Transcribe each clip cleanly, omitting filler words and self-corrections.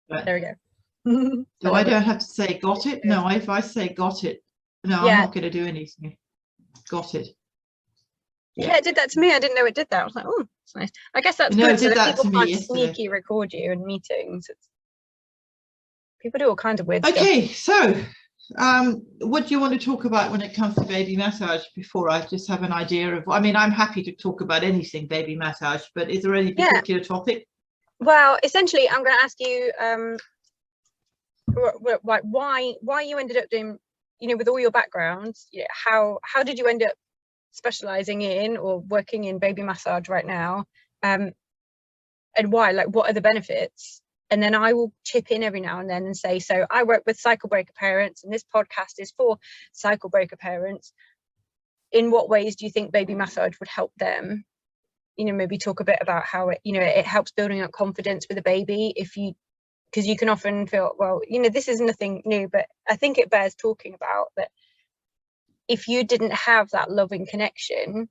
But There we go. so I don't have to say got it. No, if I say got it, no, I'm not going to do anything. Got it. Yeah, it did that to me. I didn't know it did that. I was like, oh, that's nice. I guess that's No, good. it did So that that people to me can't yesterday. sneaky record you in meetings. People do all kinds of weird Okay, stuff. so what do you want to talk about when it comes to baby massage before I just have an idea of, I mean, I'm happy to talk about anything baby massage, but is there any particular topic? Well, essentially, I'm going to ask you why you ended up doing, you know, with all your backgrounds, you know, how did you end up specializing in or working in baby massage right now, and why, like, what are the benefits? And then I will chip in every now and then and say, so I work with cycle breaker parents and this podcast is for cycle breaker parents. In what ways do you think baby massage would help them? You know, maybe talk a bit about how it, you know, it helps building up confidence with a baby. Because you can often feel, well, you know, this is nothing new, but I think it bears talking about that. If you didn't have that loving connection,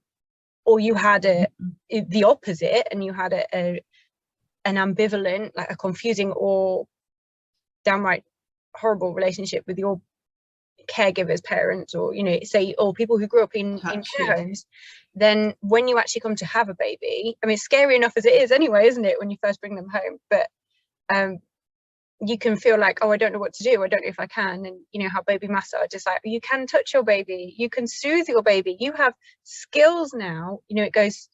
or you had the opposite, and you had an ambivalent, like a confusing or downright horrible relationship with your caregivers, parents, or, you know, say, or people who grew up in care homes, then when you actually come to have a baby, I mean, it's scary enough as it is anyway, isn't it, when you first bring them home? But you can feel like, oh, I don't know what to do, I don't know if I can. And you know how baby massage is like, you can touch your baby, you can soothe your baby, you have skills now. You know, it goes,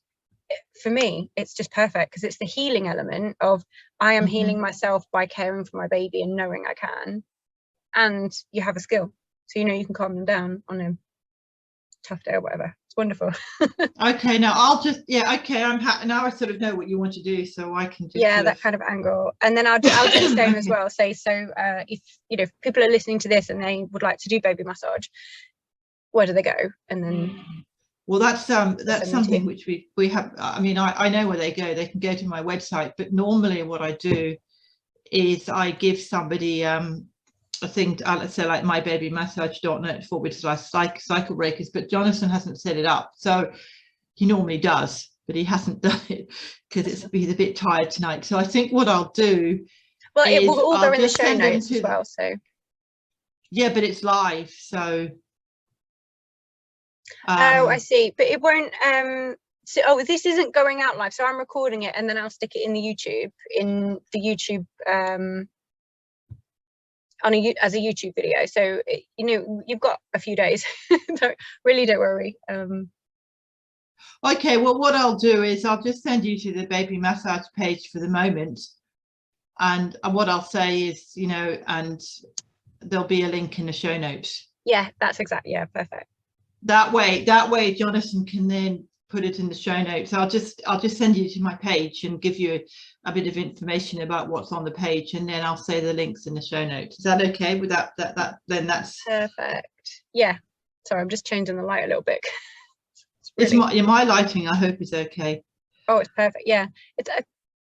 for me, it's just perfect because it's the healing element of I am healing myself by caring for my baby and knowing I can, and you have a skill, so you know you can calm them down on a tough day or whatever. It's wonderful. Okay, now I'll just, okay, I'm happy now. I sort of know what you want to do, so I can just that kind of angle. And then I'll do the same as well. Say, so if, you know, if people are listening to this and they would like to do baby massage, where do they go? And then well, that's something which we have. I mean, I know where they go. They can go to my website, but normally what I do is I give somebody a thing, let's say like mybabymassage.net/cycle breakers, but Jonathan hasn't set it up, so he normally does, but he hasn't done it because he's a bit tired tonight. So I think what I'll do, well, it will all go in the show notes as well. So yeah, but it's live, so oh, I see. But it won't so this isn't going out live, so I'm recording it and then I'll stick it in the YouTube as a YouTube video. So you know, you've got a few days. don't worry. Okay, well, what I'll do is I'll just send you to the baby massage page for the moment, and what I'll say is, you know, and there'll be a link in the show notes. Yeah, that's exactly, yeah, perfect. That way Jonathan can then put it in the show notes. I'll just send you to my page and give you a bit of information about what's on the page, and then I'll say the links in the show notes. Is that okay with that? Then that's perfect. Yeah, sorry, I'm just changing the light a little bit. It's my lighting, I hope, is okay. Oh, it's perfect. Yeah, it's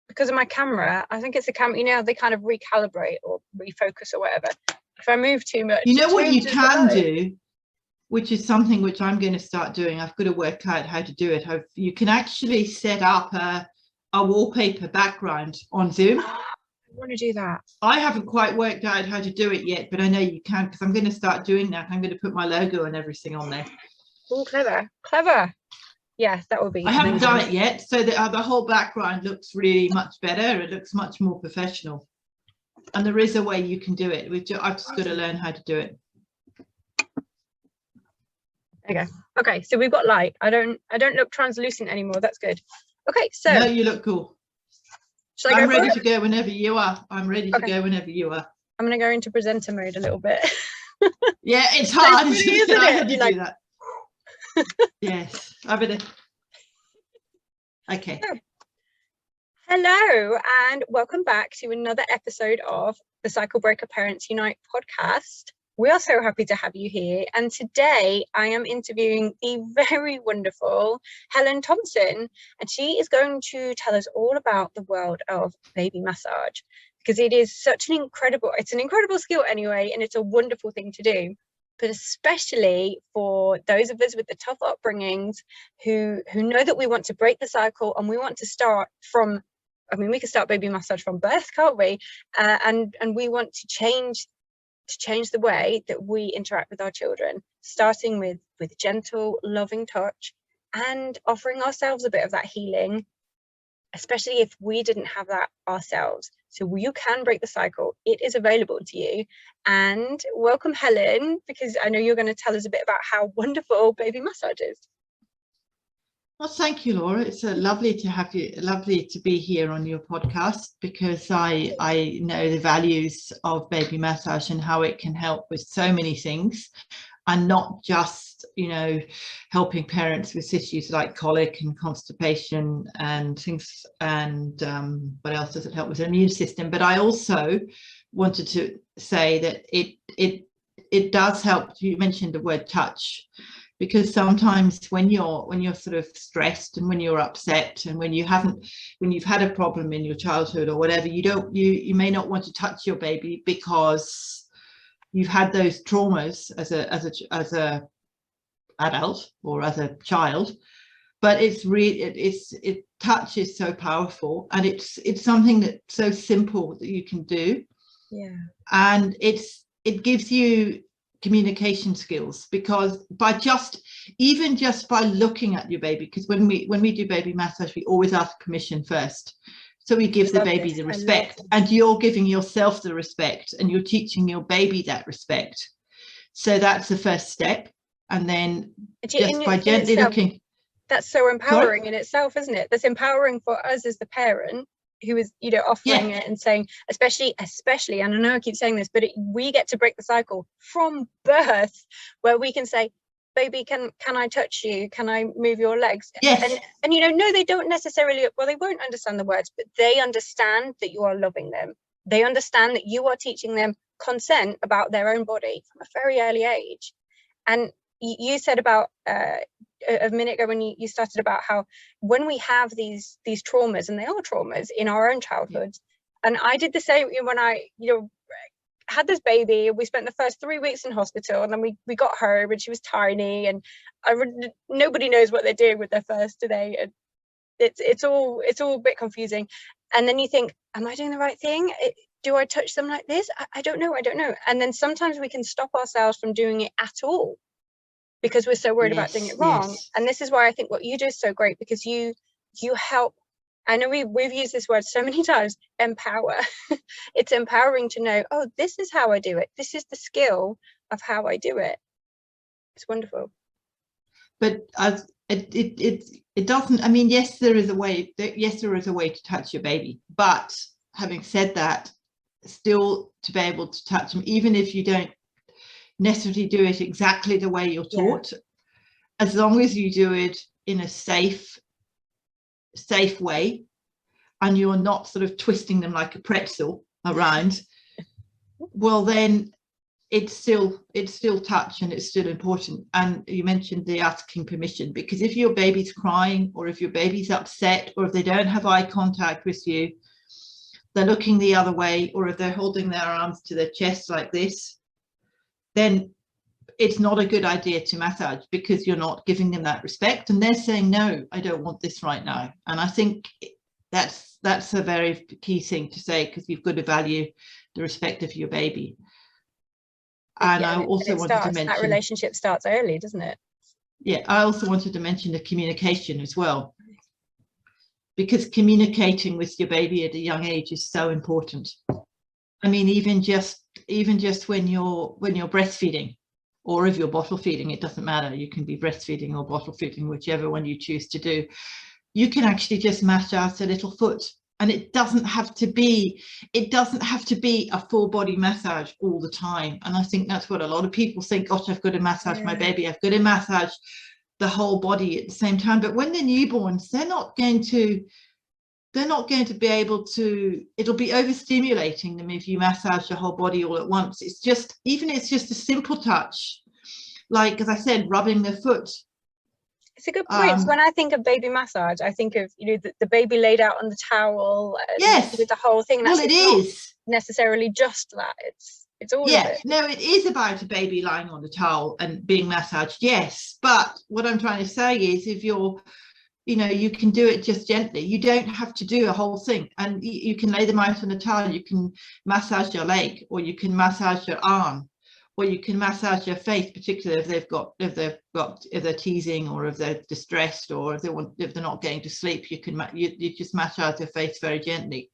because of my camera. I think it's a camera, you know, they kind of recalibrate or refocus or whatever. If I move too much, you know what you can do, which is something which I'm going to start doing. I've got to work out how to do it. You can actually set up a wallpaper background on Zoom. I want to do that. I haven't quite worked out how to do it yet, but I know you can, because I'm going to start doing that. I'm going to put my logo and everything on there. Oh, clever. Yes, that would be. I haven't done it yet, so the whole background looks really much better. It looks much more professional, and there is a way you can do it. I've just got to learn how to do it. Okay, so we've got light. I don't look translucent anymore. That's good. Okay, so no, you look cool. I'm ready to go whenever you are. I'm ready to go whenever you are. I'm going to go into presenter mode a little bit. Yeah, it's hard, isn't it? I had to do that. Yes, I better. Okay. Hello, and welcome back to another episode of the Cycle Breaker Parents Unite podcast. We are so happy to have you here, and today I am interviewing the very wonderful Helen Thompson, and she is going to tell us all about the world of baby massage, because it is such an incredible skill anyway, and it's a wonderful thing to do, but especially for those of us with the tough upbringings who know that we want to break the cycle and we want to start from I mean, we can start baby massage from birth, can't we? And we want to change the way that we interact with our children, starting with gentle, loving touch, and offering ourselves a bit of that healing, especially if we didn't have that ourselves. So you can break the cycle. It is available to you. And welcome, Helen, because I know you're going to tell us a bit about how wonderful baby massage is. Well, thank you, Laura. It's lovely to have you, lovely to be here on your podcast, because I know the values of baby massage and how it can help with so many things, and not just, you know, helping parents with issues like colic and constipation and things, and what else does it help with the immune system. But I also wanted to say that it does help. You mentioned the word touch, because sometimes when you're sort of stressed and when you're upset and when you've had a problem in your childhood or whatever, you may not want to touch your baby because you've had those traumas as a adult or as a child. But it's really touch is so powerful, and it's something that's so simple that you can do. Yeah. And it gives you communication skills, because even just by looking at your baby, because when we do baby massage, we always ask permission first. So we give the baby the respect, and you're giving yourself the respect, and you're teaching your baby that respect. So that's the first step. And then just by gently looking. That's so empowering in itself, isn't it? That's empowering for us as the parent who is, you know, offering it and saying, especially, and I know I keep saying this, but we get to break the cycle from birth, where we can say, baby, can I touch you? Can I move your legs? Yes. And you know, no, they don't necessarily, well, they won't understand the words, but they understand that you are loving them. They understand that you are teaching them consent about their own body from a very early age. And you said about a minute ago when you started about how when we have these traumas, and they are traumas in our own childhoods, and I did the same when I, you know, had this baby. We spent the first 3 weeks in hospital, and then we got home, and she was tiny, and nobody knows what they're doing with their first today, and it's all a bit confusing. And then you think, am I doing the right thing? Do I touch them like this? I don't know. And then sometimes we can stop ourselves from doing it at all, because we're so worried about doing it wrong. And this is why I think what you do is so great, because you help. I know we've used this word so many times, empower. It's empowering to know, oh, this is how I do it. This is the skill of how I do it. It's wonderful. But it doesn't, I mean, yes, there is a way to touch your baby. But having said that, still to be able to touch them, even if you don't necessarily do it exactly the way you're taught, as long as you do it in a safe way, and you're not sort of twisting them like a pretzel around, well, then it's still touch, and it's still important. And you mentioned the asking permission, because if your baby's crying, or if your baby's upset, or if they don't have eye contact with you, they're looking the other way, or if they're holding their arms to their chest like this, then it's not a good idea to massage, because you're not giving them that respect, and they're saying, no, I don't want this right now. And I think that's a very key thing to say, because you've got to value the respect of your baby. And I also wanted to mention that relationship starts early, doesn't it? Yeah, I also wanted to mention the communication as well, because communicating with your baby at a young age is so important. I mean, even just when you're breastfeeding, or if you're bottle feeding, it doesn't matter. You can be breastfeeding or bottle feeding, whichever one you choose to do. You can actually just massage a little foot, and it doesn't have to be a full body massage all the time. And I think that's what a lot of people think. Gosh, I've got to massage my baby. I've got to massage the whole body at the same time. But when they're newborns, they're not going to be able to, it'll be overstimulating them if you massage the whole body all at once. It's just a simple touch, like, as I said, rubbing their foot. It's a good point. When I think of baby massage, I think of, you know, the baby laid out on the towel, with the whole thing. Well, it is not necessarily just that. It's all of it. No, it is about a baby lying on the towel and being massaged, yes. But what I'm trying to say is, if you're you know, you can do it just gently. You don't have to do a whole thing, and you can lay them out on a towel. You can massage your leg, or you can massage your arm, or you can massage your face, particularly if they're teasing, or if they're distressed, or if they're not getting to sleep. You just massage their face very gently.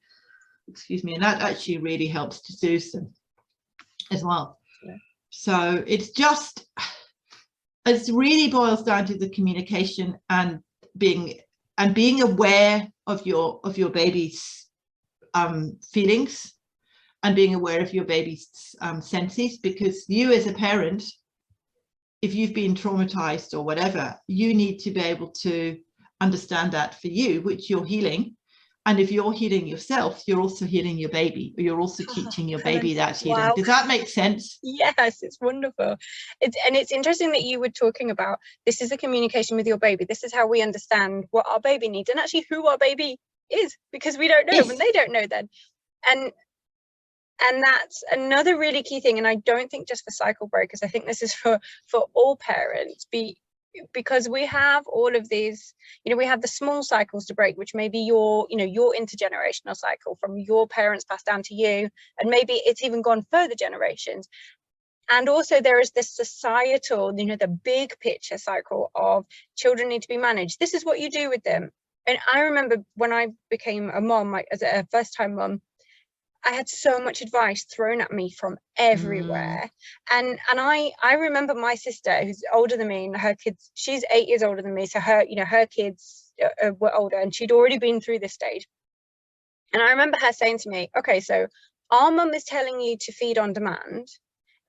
Excuse me, and that actually really helps to soothe them as well. Yeah. So it really boils down to the communication and being aware of your baby's feelings, and being aware of your baby's senses, because you as a parent, if you've been traumatized or whatever, you need to be able to understand that for you, which you're healing. And if you're healing yourself, you're also healing your baby, or you're also teaching your baby that healing. Wow. Does that make sense? Yes, it's wonderful. It's interesting that you were talking about, this is a communication with your baby. This is how we understand what our baby needs, and actually who our baby is, because we don't know when they don't know then. And that's another really key thing. And I don't think just for cycle breakers, I think this is for all parents, because we have all of these, you know, we have the small cycles to break, which may be your intergenerational cycle from your parents passed down to you, and maybe it's even gone further generations. And also there is this societal, you know, the big picture cycle of children need to be managed. This is what you do with them. And I remember when I became a mom, as a first-time mom, I had so much advice thrown at me from everywhere. And I remember my sister, who's older than me, and her kids, she's 8 years older than me, so her kids were older, and she'd already been through this stage. And I remember her saying to me, okay, so our mum is telling you to feed on demand,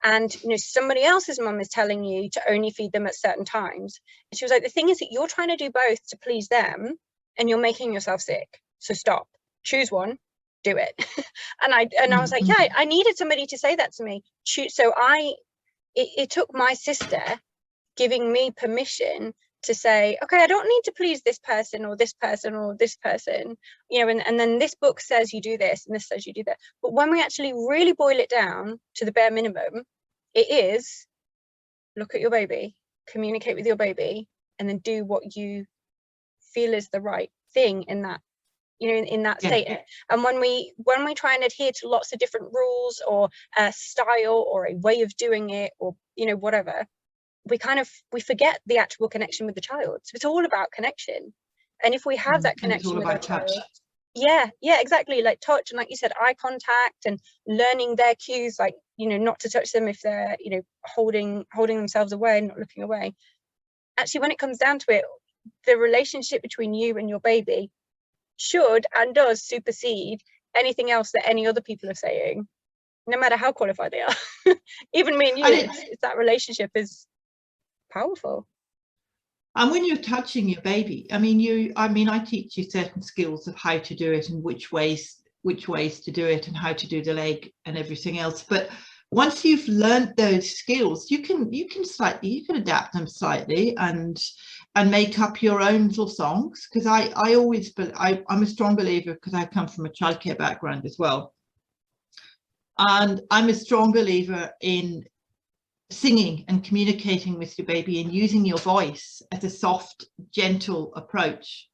and you know, somebody else's mum is telling you to only feed them at certain times. And she was like, the thing is that you're trying to do both to please them, and you're making yourself sick. So stop, choose one, do it. and I was like, yeah, I needed somebody to say that to me. So it took my sister giving me permission to say, okay, I don't need to please this person or this person or this person, you know, and then this book says you do this and this says you do that. But when we actually really boil it down to the bare minimum, it is look at your baby, communicate with your baby, and then do what you feel is the right thing in that, you know, in that state. Yeah. And when we try and adhere to lots of different rules or a style or a way of doing it, or you know, whatever, we forget the actual connection with the child. So it's all about connection. And if we have that connection with our child, yeah, exactly, like touch, and like you said, eye contact, and learning their cues, like, you know, not to touch them if they're, you know, holding themselves away, not looking away. Actually, when it comes down to it, the relationship between you and your baby should and does supersede anything else that any other people are saying, no matter how qualified they are. Even me and you, it's that relationship is powerful. And when you're touching your baby, I teach you certain skills of how to do it, and which ways to do it, and how to do the leg and everything else. But once you've learned those skills, you can adapt them slightly and make up your own little songs. Because I'm a strong believer, because I come from a childcare background as well, and I'm a strong believer in singing and communicating with your baby and using your voice as a soft, gentle approach.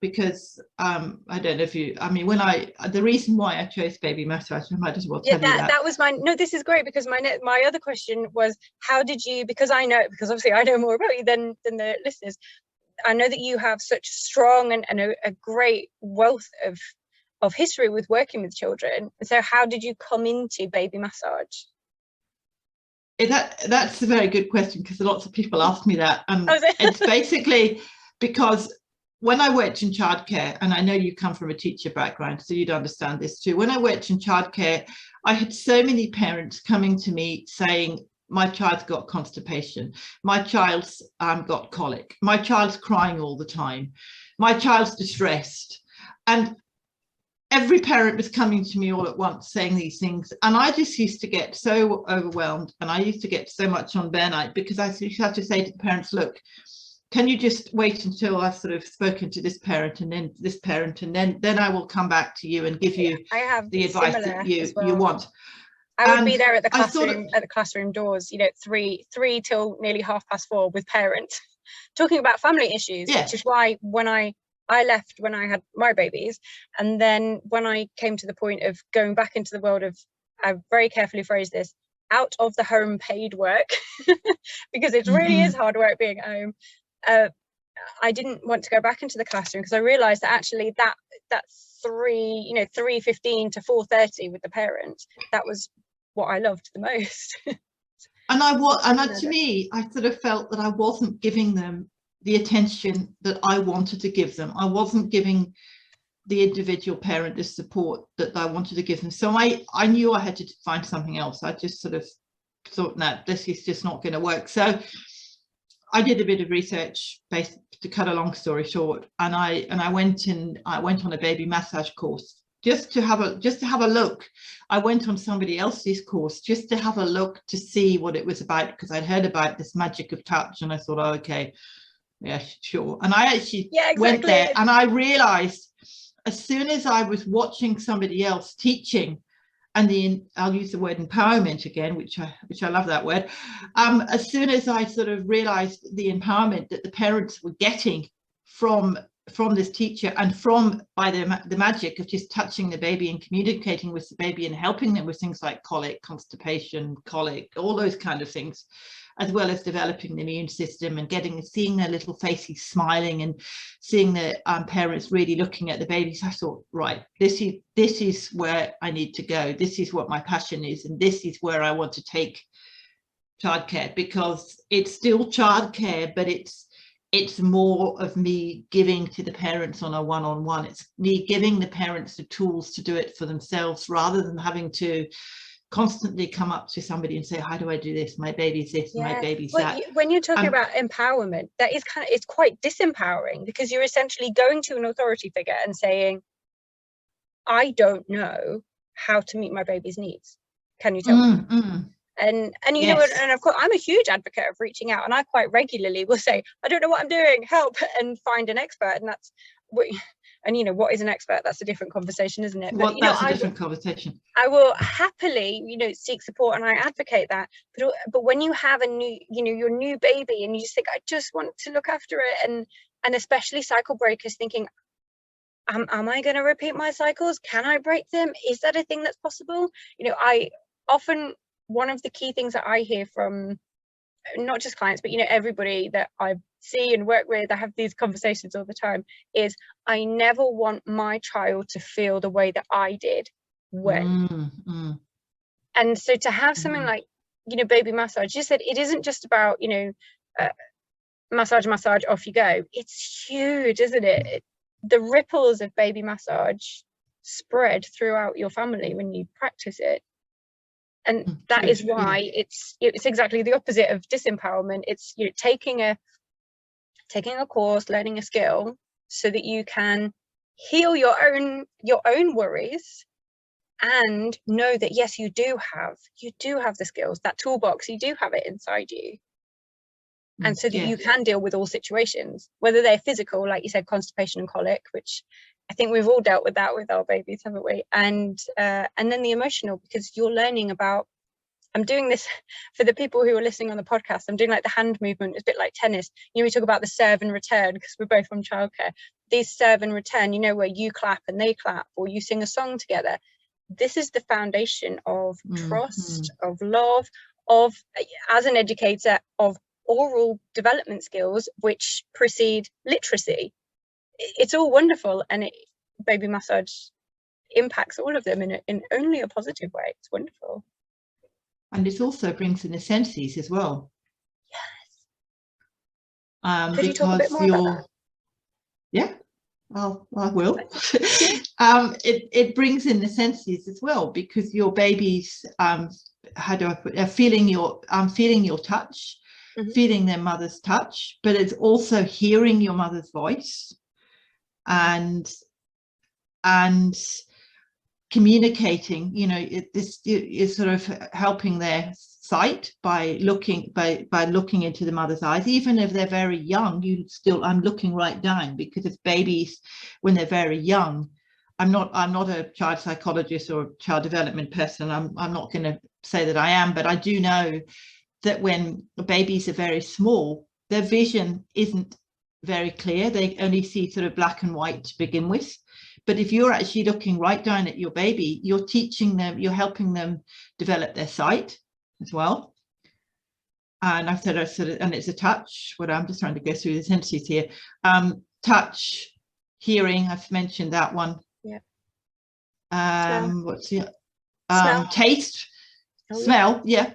Because I don't know if you, the reason why I chose baby massage, I might as well tell you that. That was no, this is great, because my other question was, how did you, because obviously I know more about you than the listeners. I know that you have such strong and a great wealth of history with working with children. So how did you come into baby massage? That's a very good question, because lots of people ask me that. It's basically because when I worked in childcare, and I know you come from a teacher background, so you'd understand this too. When I worked in childcare, I had so many parents coming to me saying, my child's got constipation, my child's got colic, my child's crying all the time, my child's distressed. And every parent was coming to me all at once saying these things, and I just used to get so overwhelmed, and I used to get so much on burnout, because I used to have to say to the parents, look, can you just wait until I've sort of spoken to this parent and then this parent, and then I will come back to you and give you the advice that you want. I would be there at the classroom doors, you know, 3 till nearly 4:30 with parents. talking about family issues, Yeah. which is why when I left when I had my babies, and then when I came to the point of going back into the world of, I very carefully phrased this, out of the home paid work, because it really is hard work being at home. I didn't want to go back into the classroom because I realized that actually that 3:15 to 4:30 with the parents, that was what I loved the most. To me, I sort of felt that I wasn't giving them the attention that I wanted to give them. I wasn't giving the individual parent the support that I wanted to give them. So I knew I had to find something else. I just sort of thought, no, this is just not going to work. So I did a bit of research, based, to cut a long story short, and I went on a baby massage course just to have a look. I went on somebody else's course just to have a look to see what it was about, because I'd heard about this magic of touch, and I thought, oh, okay, yeah, sure. And I actually went there, and I realized as soon as I was watching somebody else teaching, and I'll use the word empowerment again, which I love that word. As soon as I sort of realized the empowerment that the parents were getting from this teacher, and by the magic of just touching the baby and communicating with the baby and helping them with things like colic, constipation, colic, all those kind of things, as well as developing the immune system and seeing their little faces smiling, and seeing the parents really looking at the babies, I thought, right, this is where I need to go. This is what my passion is, and this is where I want to take childcare, because it's still childcare, but it's more of me giving to the parents on a one-on-one. It's me giving the parents the tools to do it for themselves, rather than having to constantly come up to somebody and say, how do I do this? My baby's this, my baby's that. When you're talking about empowerment, that is it's quite disempowering, because you're essentially going to an authority figure and saying, I don't know how to meet my baby's needs. Can you tell me? And you know, and of course, I'm a huge advocate of reaching out, and I quite regularly will say, I don't know what I'm doing, help, and find an expert. And that's what, and you know, what is an expert? That's a different conversation, isn't it? But, that's a different conversation. I will happily, you know, seek support, and I advocate that. But when you have a new, you know, your new baby, and you just think, I just want to look after it, and especially cycle breakers, thinking, am I going to repeat my cycles? Can I break them? Is that a thing that's possible? You know, I often, one of the key things that I hear from not just clients, but, you know, everybody that I see and work with, I have these conversations all the time, is I never want my child to feel the way that I did when. And so to have something like, you know, baby massage, you said it isn't just about, you know, massage, off you go. It's huge, isn't it? The ripples of baby massage spread throughout your family when you practice it. And that is why it's exactly the opposite of disempowerment. It's, you know, taking a course, learning a skill, so that you can heal your own worries, and know that yes, you do have the skills, that toolbox, you do have it inside you, and so that you can deal with all situations, whether they're physical, like you said, constipation and colic, which I think we've all dealt with that with our babies, haven't we? And then the emotional, because you're learning about, I'm doing this for the people who are listening on the podcast, I'm doing like the hand movement, it's a bit like tennis. You know, we talk about the serve and return, because we're both from childcare. These serve and return, you know, where you clap and they clap, or you sing a song together. This is the foundation of trust, of love, of, as an educator, of oral development skills, which precede literacy. It's all wonderful, and baby massage impacts all of them in only a positive way. It's wonderful. And it also brings in the senses as well. Yes. Could you talk a bit more about that? Yeah, well, I will. It brings in the senses as well, because your babies, how do I put it, feeling your touch, feeling their mother's touch, but it's also hearing your mother's voice, and communicating. You know, this is sort of helping their sight by looking into the mother's eyes. Even if they're very young, I'm looking right down, because it's babies when they're very young. I'm not a child psychologist or child development person. I'm not going to say that I am, but I do know that when babies are very small, their vision isn't very clear. They only see sort of black and white to begin with. But if you're actually looking right down at your baby, you're teaching them, you're helping them develop their sight as well. And I've said, and it's a touch, what I'm just trying to go through the senses here. Touch, hearing, I've mentioned that one. Yeah. What's the Smell. taste, smell, yeah.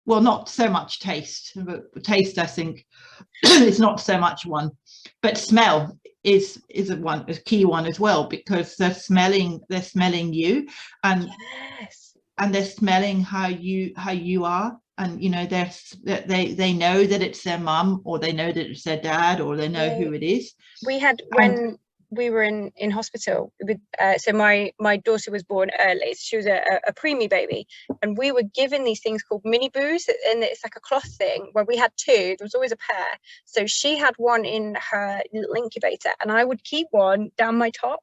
Well, not so much taste, but taste, I think, is not so much one, but smell is a key one as well, because they're smelling you, and yes, and they're smelling how you are, and you know, they know that it's their mum, or they know that it's their dad, or they know who it is. We had, when we were in hospital with so my daughter was born early, so she was a preemie baby, and we were given these things called mini boos, and it's like a cloth thing where we had two. There was always a pair, so she had one in her little incubator, and I would keep one down my top,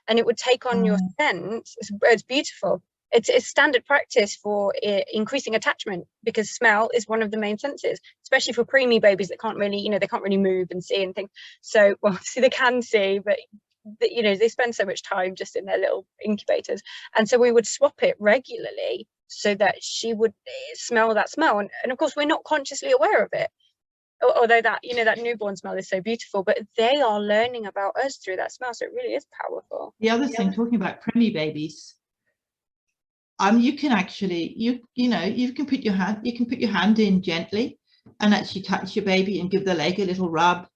and it would take on your scent. It's beautiful. It's standard practice for increasing attachment, because smell is one of the main senses, especially for preemie babies that can't really, you know, they can't really move and see and things. So, well, obviously they can see, but you know, they spend so much time just in their little incubators. And so we would swap it regularly so that she would smell that smell. And of course, we're not consciously aware of it, although that, you know, that newborn smell is so beautiful, but they are learning about us through that smell. So it really is powerful. The other thing, talking about preemie babies, you can actually, you can put your hand in gently and actually touch your baby and give their leg a little rub,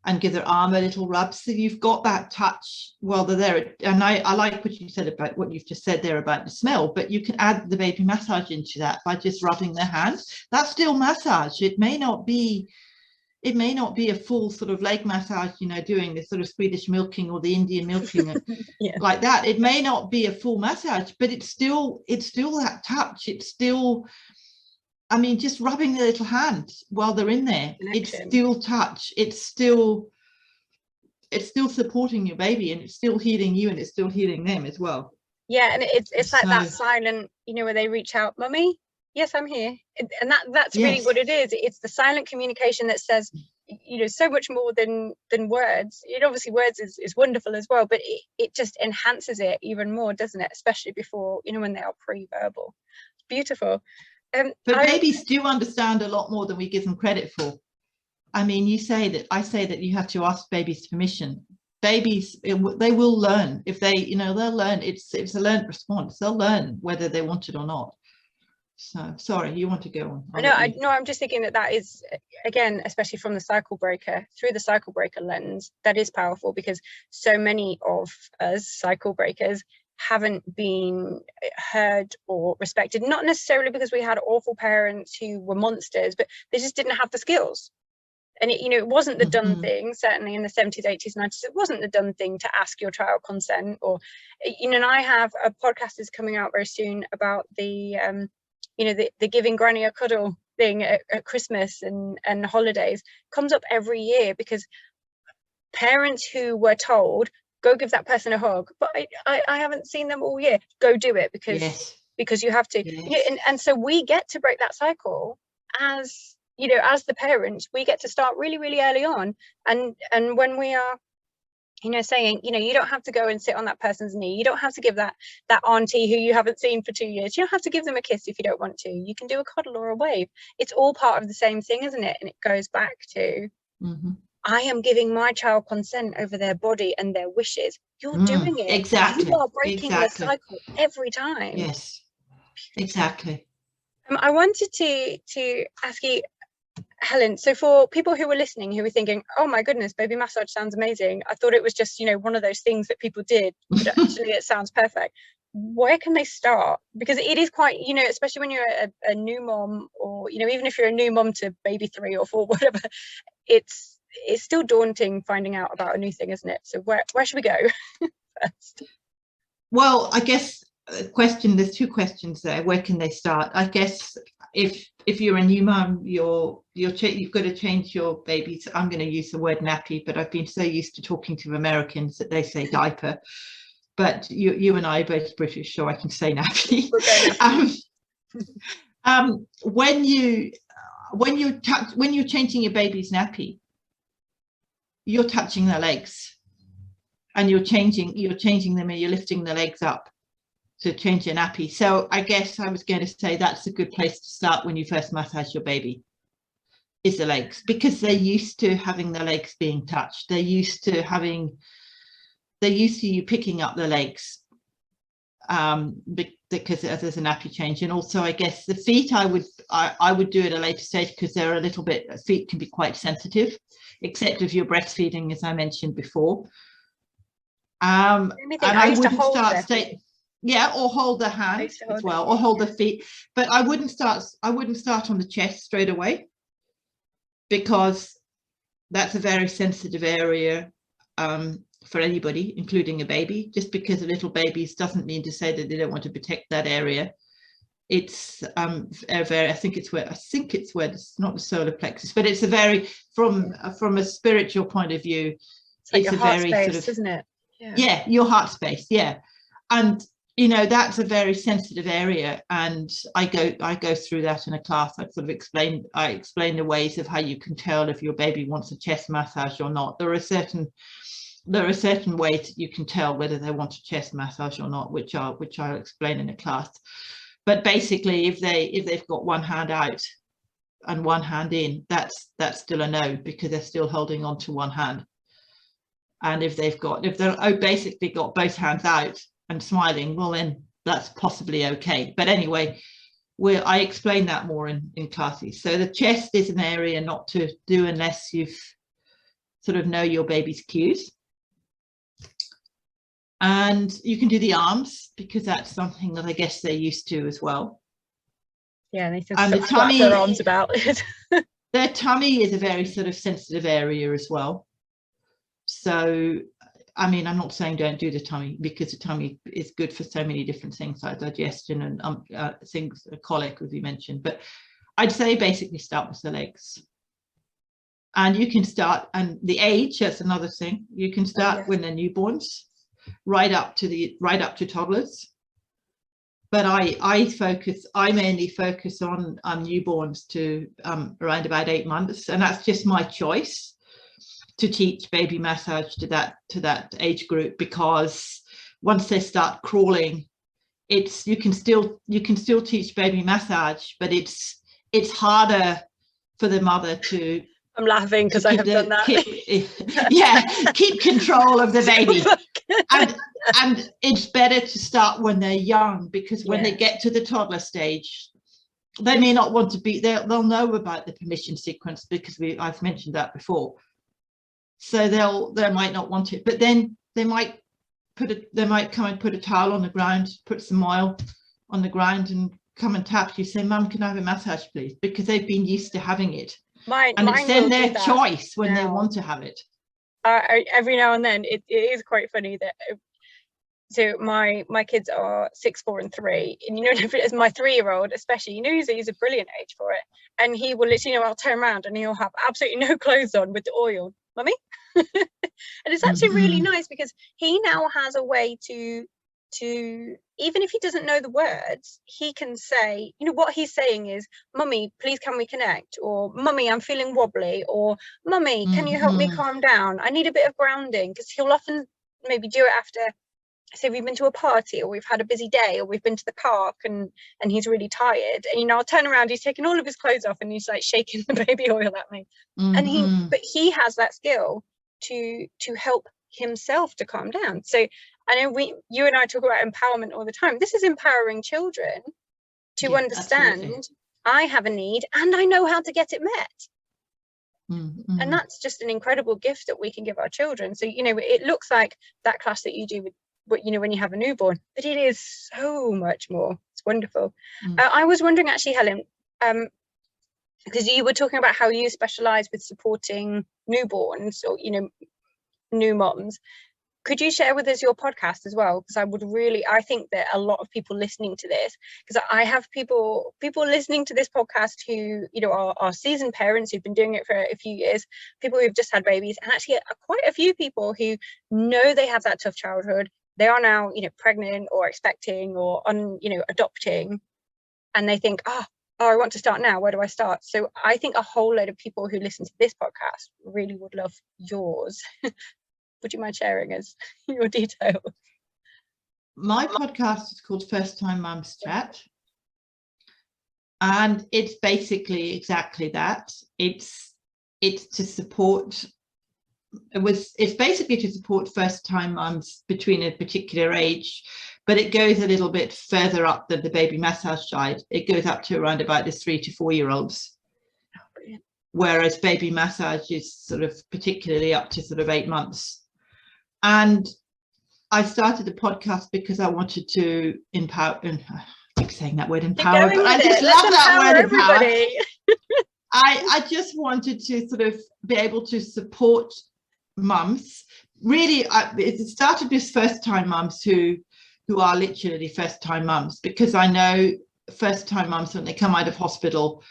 and give their arm a little rub, so you've got that touch while they're there. And I like what you said about what you've just said there about the smell, but you can add the baby massage into that by just rubbing their hands. That's still massage. It may not be a full sort of leg massage, you know, doing the sort of Swedish milking or the Indian milking like that. It may not be a full massage, but it's still that touch. It's still, I mean, just rubbing the little hand while they're in there. Connection. It's still touch. It's still supporting your baby, and it's still healing you, and it's still healing them as well. Yeah, and it's like that silent, you know, where they reach out, "Mummy, yes, I'm here," and that's really what it is. It's the silent communication that says, you know, so much more than words. It obviously, words is wonderful as well, but it just enhances it even more, doesn't it? Especially before, you know, when they are pre-verbal. It's beautiful. But babies do understand a lot more than we give them credit for. I mean, I say that you have to ask babies permission. Babies, they will learn. If they, you know, they'll learn. It's a learned response. They'll learn whether they want it or not. So sorry, you want to go on? No, I'm just thinking that is, again, especially from the cycle breaker, through the cycle breaker lens, that is powerful, because so many of us cycle breakers haven't been heard or respected, not necessarily because we had awful parents who were monsters, but they just didn't have the skills. And it, you know, it wasn't the done thing, certainly in the 70s, 80s, 90s, it wasn't the done thing to ask your child consent. Or, you know, and I have a podcast is coming out very soon about the you know, the giving granny a cuddle thing at Christmas and holidays. Comes up every year, because parents who were told, go give that person a hug, but I haven't seen them all year, go do it, because you have to. Yeah, and so we get to break that cycle as, you know, as the parents. We get to start really, really early on, and when we are, you know, saying, you know, you don't have to go and sit on that person's knee, you don't have to give that auntie who you haven't seen for 2 years, you don't have to give them a kiss if you don't want to, you can do a cuddle or a wave. It's all part of the same thing, isn't it? And it goes back to, I am giving my child consent over their body and their wishes. You're doing it. Exactly. You are breaking the cycle every time. Yes, exactly. I wanted to ask you, Helen, so for people who were listening, who were thinking, oh my goodness, baby massage sounds amazing, I thought it was just, you know, one of those things that people did, but actually it sounds perfect. Where can they start? Because it is quite, you know, especially when you're a new mom, or, you know, even if you're a new mom to baby 3 or 4, whatever, it's still daunting finding out about a new thing, isn't it? So where should we go first? Well, I guess there's 2 questions there. Where can they start? I guess if you're a new mum, you've got to change your baby's, I'm going to use the word nappy, but I've been so used to talking to Americans that they say diaper, but you and I are both British, so I can say nappy. when you're changing your baby's nappy, you're touching their legs, and you're changing them, and you're lifting the legs up to change your nappy. So I guess I was going to say that's a good place to start when you first massage your baby, is the legs, because they're used to having the legs being touched. They're used to you picking up the legs, because there's a nappy change. And also I guess the feet I would do at a later stage, because they're a little bit, feet can be quite sensitive, except if you're breastfeeding, as I mentioned before. And I wouldn't start or hold the hand as well, or hold the feet, but I wouldn't start on the chest straight away, because that's a very sensitive area for anybody, including a baby. Just because of little babies doesn't mean to say that they don't want to protect that area. It's I think it's where it's not the solar plexus, but it's a very, from a spiritual point of view, it's a very space, sort of, isn't it? Yeah, your heart space. Yeah. And you know, that's a very sensitive area, and I go through that in a class. I explain the ways of how you can tell if your baby wants a chest massage or not. There are certain ways you can tell whether they want a chest massage or not, which I'll explain in a class. But basically, if they've got one hand out and one hand in, that's still a no, because they're still holding on to one hand. And if they're basically got both hands out and smiling, well, then that's possibly okay. But anyway, I explain that more in classes. So the chest is an area not to do unless you've sort of know your baby's cues. And you can do the arms, because that's something that I guess they're used to as well. Yeah, they and the tummy, their arms about it. Their tummy is a very sort of sensitive area as well. So I mean, I'm not saying don't do the tummy, because the tummy is good for so many different things, like digestion and things, colic, as you mentioned. But I'd say basically start with the legs. And you can start, and the age, that's another thing. You can start when they're newborns, right up to toddlers. But I mainly focus on newborns to around about 8 months, and that's just my choice to teach baby massage to that age group, because once they start crawling, you can still teach baby massage, but it's harder for the mother to. I'm laughing because I have done that. Keep control of the baby. and it's better to start when they're young, because when they get to the toddler stage, they may not want to be there. They'll know about the permission sequence, because I've mentioned that before. So they might not want it, but then they might come and put a towel on the ground, put some oil on the ground, and come and tap you. Say, "Mum, can I have a massage, please?" Because they've been used to having it. And it's then their choice when they want to have it. Every now and then, it is quite funny that. So my kids are 6, 4, and 3, and you know, as my 3-year-old especially, you know, he's a brilliant age for it, and he will literally, I'll turn around and he'll have absolutely no clothes on with the oil, "Mummy." And it's actually really nice, because he now has a way to even if he doesn't know the words, he can say, you know, what he's saying is, "Mummy, please can we connect?" Or, "Mummy, I'm feeling wobbly," or, "Mummy, can you help me calm down? I need a bit of grounding." Because he'll often maybe do it after, say, we've been to a party, or we've had a busy day, or we've been to the park, and he's really tired, and, you know, I'll turn around, he's taking all of his clothes off, and he's like shaking the baby oil at me. And he has that skill to help himself to calm down. So I know you and I talk about empowerment all the time. This is empowering children to understand, absolutely. I have a need and I know how to get it met. And that's just an incredible gift that we can give our children. So, you know, it looks like that class that you do with, you know, when you have a newborn, but it is so much more. It's wonderful. I was wondering, actually, Helen, because you were talking about how you specialize with supporting newborns, or, you know, new moms. Could you share with us your podcast as well? Because I think that a lot of people listening to this, because I have people listening to this podcast who, you know, are seasoned parents who've been doing it for a few years, people who've just had babies, and actually quite a few people who know they have that tough childhood. They are now, you know, pregnant or expecting or you know, adopting, and they think, oh, I want to start now, where do I start? So I think a whole load of people who listen to this podcast really would love yours. Would you mind sharing us your details? My podcast is called First Time Mums Chat. And it's basically exactly that. It's to support, it's basically to support first time mums between a particular age, but it goes a little bit further up than the baby massage side. It goes up to around about the 3 to 4 year olds. Oh, whereas baby massage is sort of particularly up to sort of 8 months. And I started the podcast because I wanted to empower, and I keep saying that word empower, but I just love that word empower. I just wanted to sort of be able to support mums. Really, it started with first time mums who are literally first time mums, because I know first time mums, when they come out of hospital,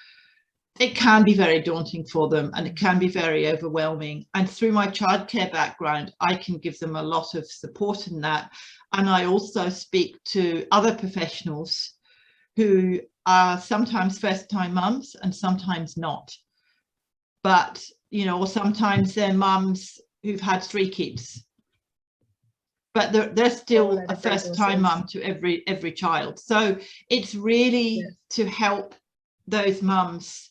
it can be very daunting for them and it can be very overwhelming. And through my childcare background, I can give them a lot of support in that. And I also speak to other professionals who are sometimes first time mums and sometimes not. But, you know, or sometimes they're mums who've had 3 kids. But they're still a first time mum to every child. So it's really to help those mums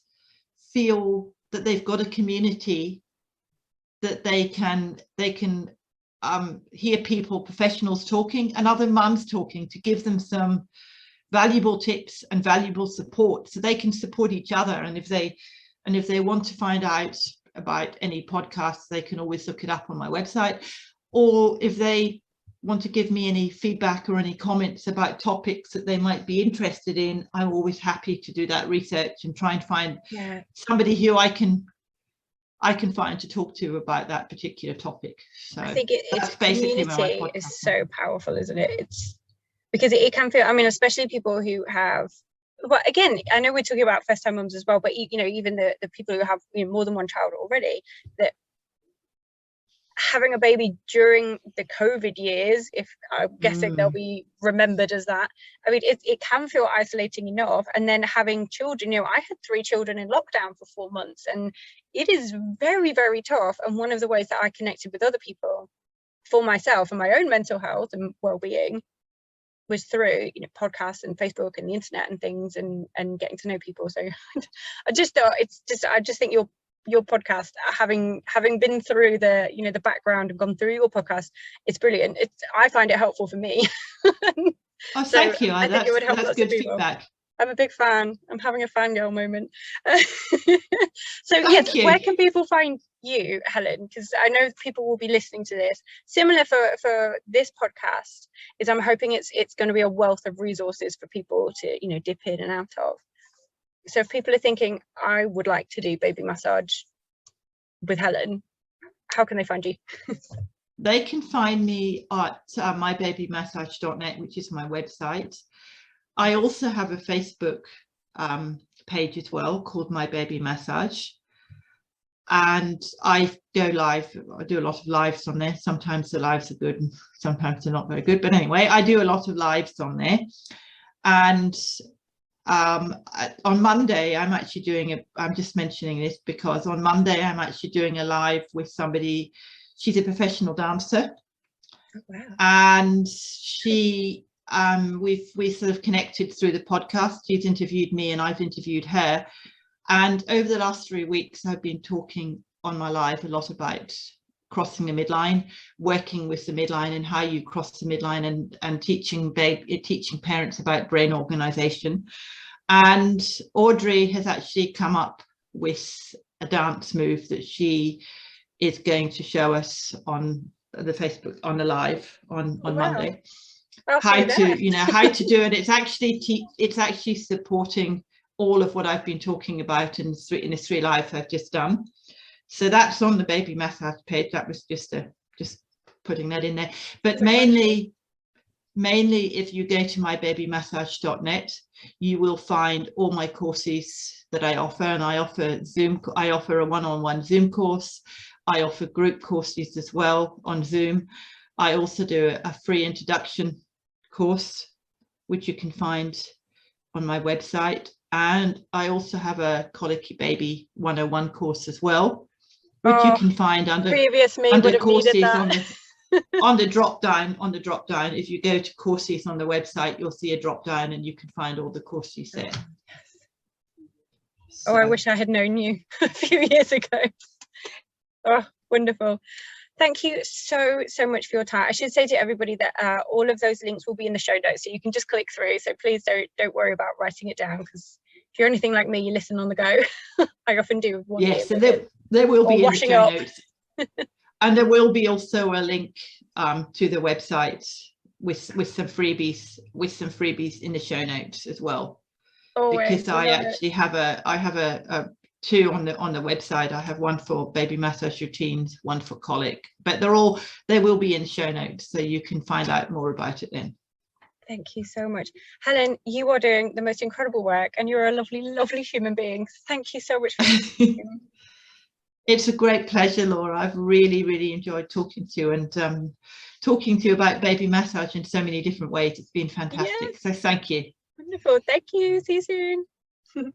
feel that they've got a community, that they can hear people, professionals talking and other mums talking, to give them some valuable tips and valuable support so they can support each other. And if they want to find out about any podcasts, they can always look it up on my website. Or if they want to give me any feedback or any comments about topics that they might be interested in, I'm always happy to do that research and try and find somebody who I can find to talk to about that particular topic. So I think that's basically community is so powerful, isn't it? It's because it can feel, I mean, especially people who have, well, again, I know we're talking about first time mums as well, but you know, even the people who have, you know, more than one child already, that having a baby during the COVID years, if I'm guessing they'll be remembered as that, I mean, it can feel isolating enough. And then having children, you know, I had 3 children in lockdown for 4 months, and it is very, very tough. And one of the ways that I connected with other people for myself and my own mental health and well-being was through, you know, podcasts and Facebook and the internet and things, and getting to know people. So I just thought I just think your podcast, having been through the, you know, the background and gone through your podcast, it's brilliant. I find it helpful for me. Oh, thank you. I think it would help that's good feedback. I'm a big fan. I'm having a fangirl moment. So yes, where can people find you, Helen? Because I know people will be listening to this. Similar for this podcast is I'm hoping it's going to be a wealth of resources for people to, you know, dip in and out of. So if people are thinking, I would like to do baby massage with Helen, how can they find you? They can find me at mybabymassage.net, which is my website. I also have a Facebook page as well called My Baby Massage. And I go live. I do a lot of lives on there. Sometimes the lives are good and sometimes they're not very good. But anyway, I do a lot of lives on there. And on Monday, I'm actually doing I'm just mentioning this because on Monday, I'm actually doing a live with somebody. She's a professional dancer. Oh, wow. And she, we sort of connected through the podcast. She's interviewed me and I've interviewed her. And over the last 3 weeks, I've been talking on my live a lot about crossing the midline, working with the midline and how you cross the midline, and teaching parents about brain organization. And Audrey has actually come up with a dance move that she is going to show us on the Facebook, on the live on Monday. How to do it. It's actually supporting all of what I've been talking about in the 3 lives I've just done. So that's on the baby massage page. That was just putting that in there. But mainly if you go to mybabymassage.net, you will find all my courses that I offer. And I offer I offer a one-on-one Zoom course. I offer group courses as well on Zoom. I also do a free introduction course, which you can find on my website. And I also have a Colicky Baby 101 course as well, which you Oh, can find under previous me would have needed courses that. on the drop down. If you go to courses on the website, you'll see a drop down and you can find all the courses there. Oh, I wish I had known you a few years ago. Oh, wonderful. Thank you so much for your time. I should say to everybody that all of those links will be in the show notes, so you can just click through. So please don't worry about writing it down, because if you're anything like me, you listen on the go. I often do. Yes, and there will be in the show notes. And there will be also a link to the website with some freebies in the show notes as well. Because I actually have a two on the website. I have one for baby massage routines, one for colic, but they will be in show notes, so you can find out more about it then. Thank you so much, Helen. You are doing the most incredible work, and you're a lovely human being. Thank you so much for It's a great pleasure, Laura. I've really enjoyed talking to you, and talking to you about baby massage in so many different ways. It's been fantastic. Yes. So thank you. Wonderful. Thank you. See you soon.